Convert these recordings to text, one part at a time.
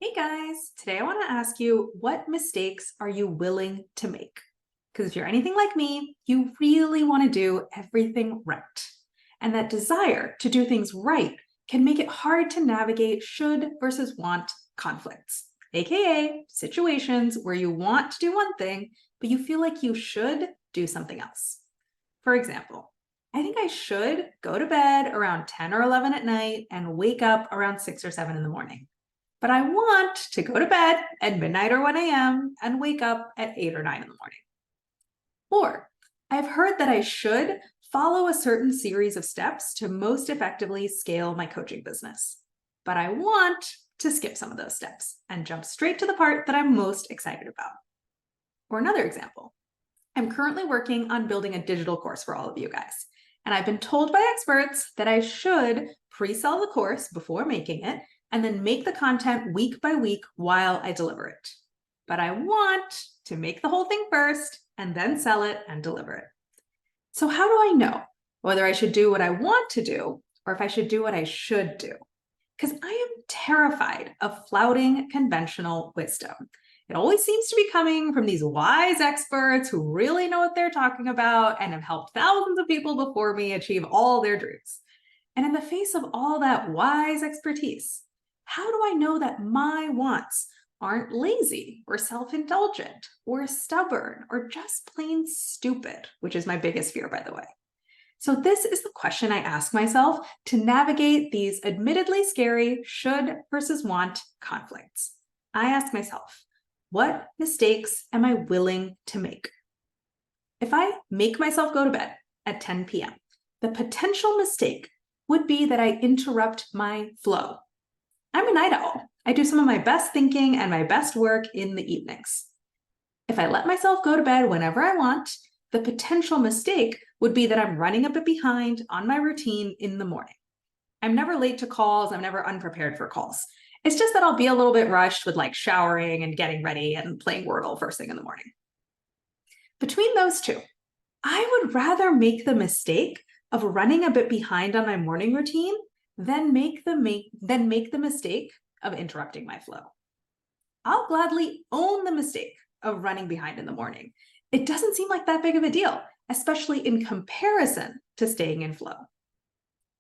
Hey guys, today I want to ask you, what mistakes are you willing to make? Because if you're anything like me, you really want to do everything right. And that desire to do things right can make it hard to navigate should versus want conflicts, aka situations where you want to do one thing, but you feel like you should do something else. For example, I think I should go to bed around 10 or 11 at night and wake up around 6 or 7 in the morning, but I want to go to bed at midnight or 1 a.m. and wake up at 8 or 9 in the morning. Or I've heard that I should follow a certain series of steps to most effectively scale my coaching business, but I want to skip some of those steps and jump straight to the part that I'm most excited about. Or another example, I'm currently working on building a digital course for all of you guys. And I've been told by experts that I should pre-sell the course before making it and then make the content week by week while I deliver it. But I want to make the whole thing first and then sell it and deliver it. So how do I know whether I should do what I want to do or if I should do what I should do? Because I am terrified of flouting conventional wisdom. It always seems to be coming from these wise experts who really know what they're talking about and have helped thousands of people before me achieve all their dreams. And in the face of all that wise expertise, how do I know that my wants aren't lazy or self-indulgent or stubborn or just plain stupid, which is my biggest fear, by the way? So this is the question I ask myself to navigate these admittedly scary should versus want conflicts. I ask myself, what mistakes am I willing to make? If I make myself go to bed at 10 p.m., the potential mistake would be that I interrupt my flow. I'm a night owl. I do some of my best thinking and my best work in the evenings. If I let myself go to bed whenever I want, the potential mistake would be that I'm running a bit behind on my routine in the morning. I'm never late to calls. I'm never unprepared for calls. It's just that I'll be a little bit rushed with like showering and getting ready and playing Wordle first thing in the morning. Between those two, I would rather make the mistake of running a bit behind on my morning routine than make the mistake of interrupting my flow. I'll gladly own the mistake of running behind in the morning. It doesn't seem like that big of a deal, especially in comparison to staying in flow.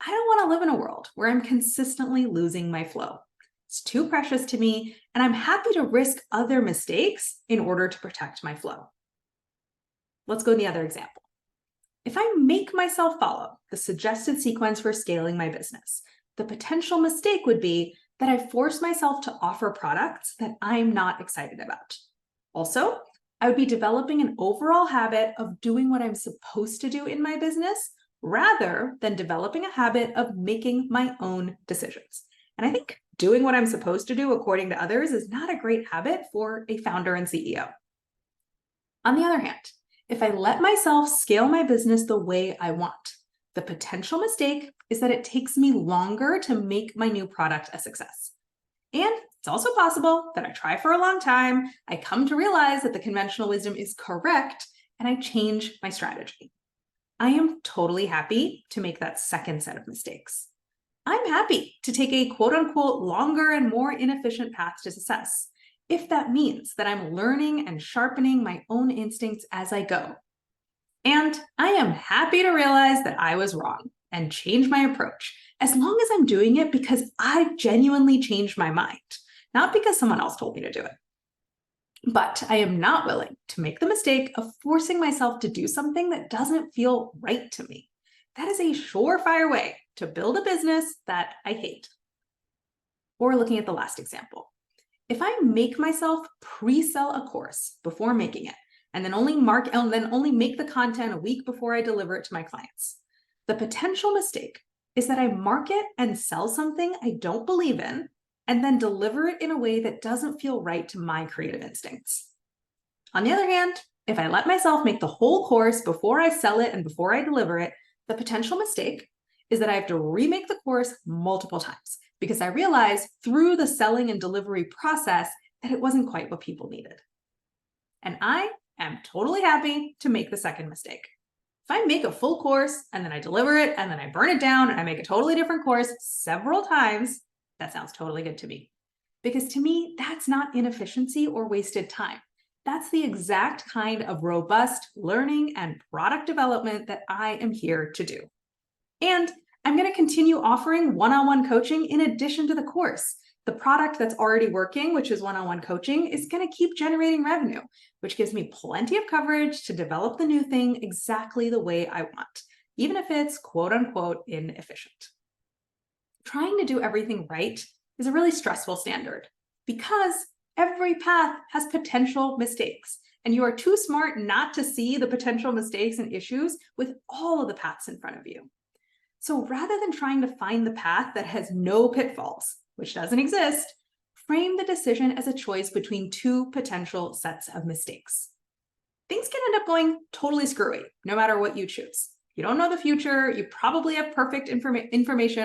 I don't want to live in a world where I'm consistently losing my flow. It's too precious to me, and I'm happy to risk other mistakes in order to protect my flow. Let's go to the other example. If I make myself follow the suggested sequence for scaling my business, the potential mistake would be that I force myself to offer products that I'm not excited about. Also, I would be developing an overall habit of doing what I'm supposed to do in my business rather than developing a habit of making my own decisions. And I think doing what I'm supposed to do according to others is not a great habit for a founder and CEO. On the other hand, if I let myself scale my business the way I want, the potential mistake is that it takes me longer to make my new product a success. And it's also possible that I try for a long time, I come to realize that the conventional wisdom is correct, and I change my strategy. I am totally happy to make that second set of mistakes. I'm happy to take a quote unquote longer and more inefficient path to success, if that means that I'm learning and sharpening my own instincts as I go. And I am happy to realize that I was wrong and change my approach, as long as I'm doing it because I genuinely changed my mind, not because someone else told me to do it. But I am not willing to make the mistake of forcing myself to do something that doesn't feel right to me. That is a surefire way to build a business that I hate. Or looking at the last example, if I make myself pre-sell a course before making it, and then only make the content a week before I deliver it to my clients, the potential mistake is that I market and sell something I don't believe in and then deliver it in a way that doesn't feel right to my creative instincts. On the other hand, if I let myself make the whole course before I sell it and before I deliver it, the potential mistake is that I have to remake the course multiple times because I realized through the selling and delivery process that it wasn't quite what people needed. And I am totally happy to make the second mistake. If I make a full course and then I deliver it and then I burn it down and I make a totally different course several times, that sounds totally good to me. Because to me, that's not inefficiency or wasted time. That's the exact kind of robust learning and product development that I am here to do. And I'm going to continue offering one-on-one coaching in addition to the course. The product that's already working, which is one-on-one coaching, is going to keep generating revenue, which gives me plenty of coverage to develop the new thing exactly the way I want, even if it's quote unquote inefficient. Trying to do everything right is a really stressful standard because every path has potential mistakes, and you are too smart not to see the potential mistakes and issues with all of the paths in front of you. So rather than trying to find the path that has no pitfalls, which doesn't exist, frame the decision as a choice between two potential sets of mistakes. Things can end up going totally screwy, no matter what you choose. You don't know the future, you probably have imperfect information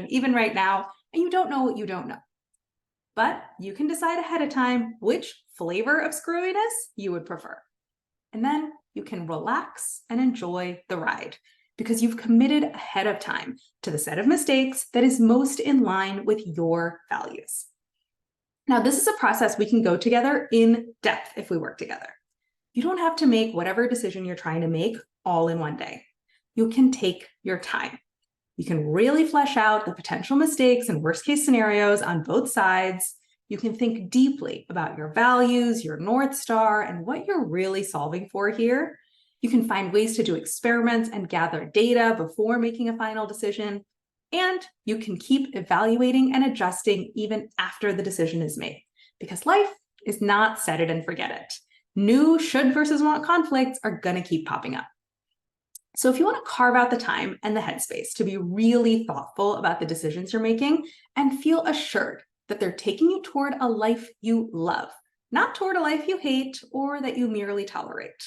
even right now, and you don't know what you don't know. But you can decide ahead of time which flavor of screwiness you would prefer. And then you can relax and enjoy the ride, because you've committed ahead of time to the set of mistakes that is most in line with your values. Now, this is a process we can go together in depth if we work together. You don't have to make whatever decision you're trying to make all in one day. You can take your time. You can really flesh out the potential mistakes and worst case scenarios on both sides. You can think deeply about your values, your North Star, and what you're really solving for here. You can find ways to do experiments and gather data before making a final decision. And you can keep evaluating and adjusting even after the decision is made, because life is not set it and forget it. New should versus want conflicts are going to keep popping up. So if you want to carve out the time and the headspace to be really thoughtful about the decisions you're making and feel assured that they're taking you toward a life you love, not toward a life you hate or that you merely tolerate.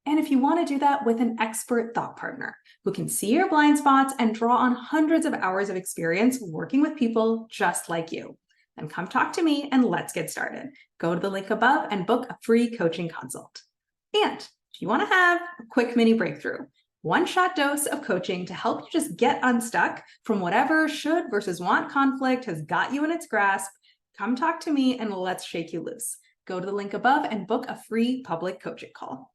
And if you want to do that with an expert thought partner who can see your blind spots and draw on hundreds of hours of experience working with people just like you, then come talk to me and let's get started. Go to the link above and book a free coaching consult. And if you want to have a quick mini breakthrough, one-shot dose of coaching to help you just get unstuck from whatever should versus want conflict has got you in its grasp, come talk to me and let's shake you loose. Go to the link above and book a free public coaching call.